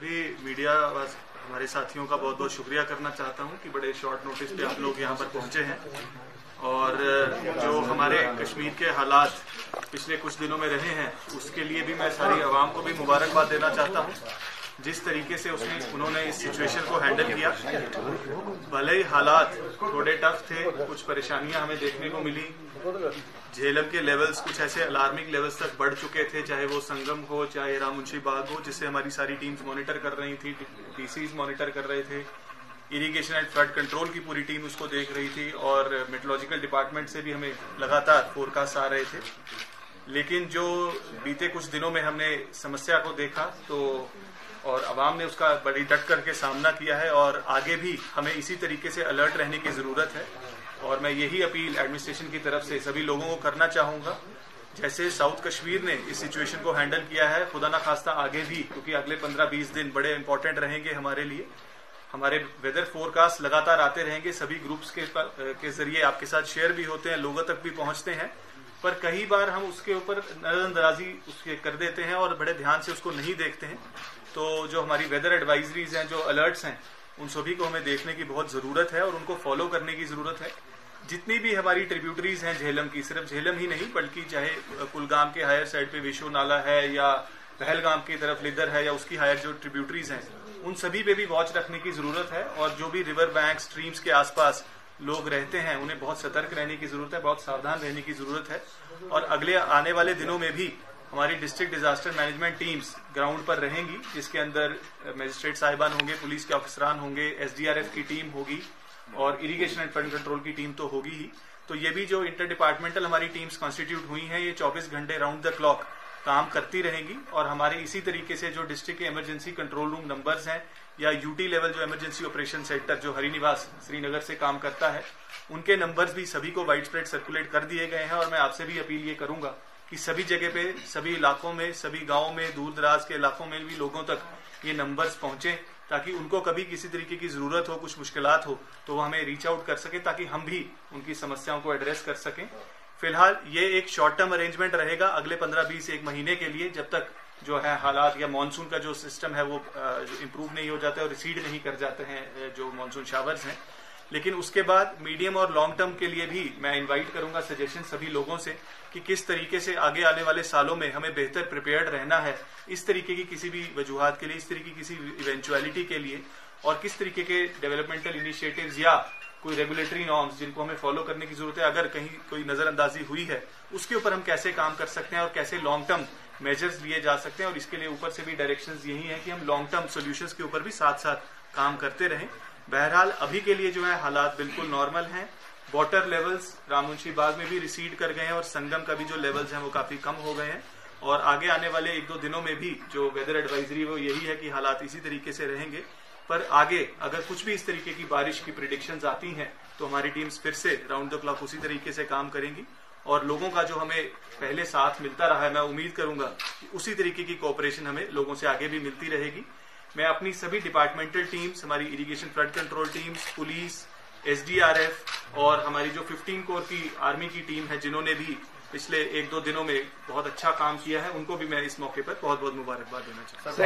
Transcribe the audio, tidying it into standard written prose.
भी मीडिया हमारे साथियों का बहुत बहुत शुक्रिया करना चाहता हूं कि बड़े शॉर्ट नोटिस पे आप लोग यहां पर पहुंचे हैं और जो हमारे कश्मीर के हालात पिछले कुछ दिनों में रहे हैं उसके लिए भी मैं सारी आवाम को भी मुबारकबाद देना चाहता हूं। जिस तरीके से उन्होंने इस सिचुएशन को हैंडल किया, भले ही हालात थोड़े टफ थे, कुछ परेशानियां हमें देखने को मिली, झेलम के लेवल्स कुछ ऐसे अलार्मिंग लेवल्स तक बढ़ चुके थे, चाहे वो संगम हो चाहे रामुंशी बाग हो, जिससे हमारी सारी टीम्स मॉनिटर कर रही थी, डीसीज मॉनिटर कर रहे थे, इरिगेशन एंड फ्लड कंट्रोल की पूरी टीम उसको देख रही थी और मेट्रोलॉजिकल डिपार्टमेंट से भी हमें लगातार फोरकास्ट आ रहे थे। लेकिन जो बीते कुछ दिनों में हमने समस्या को देखा तो और आवाम ने उसका बड़ी डट करके सामना किया है और आगे भी हमें इसी तरीके से अलर्ट रहने की जरूरत है। और मैं यही अपील एडमिनिस्ट्रेशन की तरफ से सभी लोगों को करना चाहूंगा, जैसे साउथ कश्मीर ने इस सिचुएशन को हैंडल किया है, खुदा ना खास्ता आगे भी, क्योंकि अगले 15-20 दिन बड़े इंपॉर्टेंट रहेंगे हमारे लिए। हमारे वेदर फोरकास्ट लगातार आते रहेंगे, सभी ग्रुप्स के जरिए आपके साथ शेयर भी होते हैं, लोगों तक भी पहुंचते हैं, पर कई बार हम उसके ऊपर नजरअंदाजी उसके कर देते हैं और बड़े ध्यान से उसको नहीं देखते हैं। तो जो हमारी वेदर एडवाइजरीज हैं, जो अलर्ट्स हैं, उन सभी को हमें देखने की बहुत जरूरत है और उनको फॉलो करने की जरूरत है। जितनी भी हमारी ट्रिब्यूटरीज हैं झेलम की, सिर्फ झेलम ही नहीं बल्कि चाहे कुलगाम के हायर साइड पे विशु नाला है या पहलगाम की तरफ लिदर है या उसकी हायर जो ट्रिब्यूटरीज हैं, उन सभी पे भी वॉच रखने की जरूरत है। और जो भी रिवर बैंक स्ट्रीम्स के आसपास लोग रहते हैं उन्हें बहुत सतर्क रहने की जरूरत है, बहुत सावधान रहने की जरूरत है। और अगले आने वाले दिनों में भी हमारी district disaster management teams ground पर रहेंगी, जिसके अंदर मजिस्ट्रेट साहिबान होंगे, पुलिस के ऑफिसरान होंगे, एसडीआरएफ की टीम होगी और इरिगेशन एंड फ्लड कंट्रोल की टीम तो होगी ही। तो ये भी जो इंटर डिपार्टमेंटल हमारी टीम्स कॉन्स्टिट्यूट हुई हैं, ये 24 घंटे राउंड द क्लॉक काम करती रहेंगी। और हमारे इसी तरीके से जो डिस्ट्रिक्ट के इमरजेंसी कंट्रोल रूम नंबर्स हैं या यूटी लेवल जो इमरजेंसी ऑपरेशन सेंटर जो हरिनिवास श्रीनगर से काम करता है, उनके नंबर्स भी सभी को वाइड स्प्रेड सर्कुलेट कर दिए गए हैं। और मैं आपसे भी अपील ये करूंगा कि सभी जगह पे, सभी इलाकों में, सभी गांवों में, दूर दराज के इलाकों में भी लोगों तक ये नंबर्स पहुंचे, ताकि उनको कभी किसी तरीके की जरूरत हो, कुछ मुश्किलात हो, तो वो हमें रीच आउट कर सके, ताकि हम भी उनकी समस्याओं को एड्रेस कर सकें। फिलहाल ये एक शॉर्ट टर्म अरेंजमेंट रहेगा अगले 15-20 एक महीने के लिए, जब तक जो है हालात या मानसून का जो सिस्टम है वो इम्प्रूव नहीं हो जाता है और रिसीड नहीं कर जाते हैं जो मानसून शावर्स हैं। लेकिन उसके बाद मीडियम और लॉन्ग टर्म के लिए भी मैं इनवाइट करूंगा सजेशन सभी लोगों से कि किस तरीके से आगे आने वाले सालों में हमें बेहतर प्रिपेयर्ड रहना है इस तरीके की किसी भी वजूहात के लिए, इस तरीके की किसी इवेंचुअलिटी के लिए, और किस तरीके के डेवलपमेंटल इनिशिएटिव्स या कोई रेगुलेटरी नॉर्म्स जिनको हमें फॉलो करने की जरूरत है, अगर कहीं कोई नजरअंदाजी हुई है, उसके ऊपर हम कैसे काम कर सकते हैं और कैसे लॉन्ग टर्म मेजर्स लिए जा सकते हैं। और इसके लिए ऊपर से भी डायरेक्शंस यही है कि हम लॉन्ग टर्म सोल्यूशंस के ऊपर भी साथ साथ काम करते रहें। बहरहाल अभी के लिए जो है हालात बिल्कुल नॉर्मल हैं। वाटर लेवल्स रामुंशी बाग में भी रिसीड कर गए हैं और संगम का भी जो लेवल्स हैं वो काफी कम हो गए हैं। और आगे आने वाले 1-2 दिनों में भी जो वेदर एडवाइजरी वो यही है कि हालात इसी तरीके से रहेंगे। पर आगे अगर कुछ भी इस तरीके की बारिश की प्रिडिक्शंस आती हैं तो हमारी टीम्स फिर से राउंड द क्लॉक उसी तरीके से काम करेंगी। और लोगों का जो हमें पहले साथ मिलता रहा है, मैं उम्मीद करूंगा कि उसी तरीके की कोऑपरेशन हमें लोगों से आगे भी मिलती रहेगी। मैं अपनी सभी डिपार्टमेंटल टीम्स, हमारी irrigation flood control teams, police, SDRF और हमारी जो 15 कोर की आर्मी की टीम है, जिन्होंने भी पिछले 1-2 दिनों में बहुत अच्छा काम किया है, उनको भी मैं इस मौके पर बहुत बहुत मुबारकबाद देना चाहता हूँ।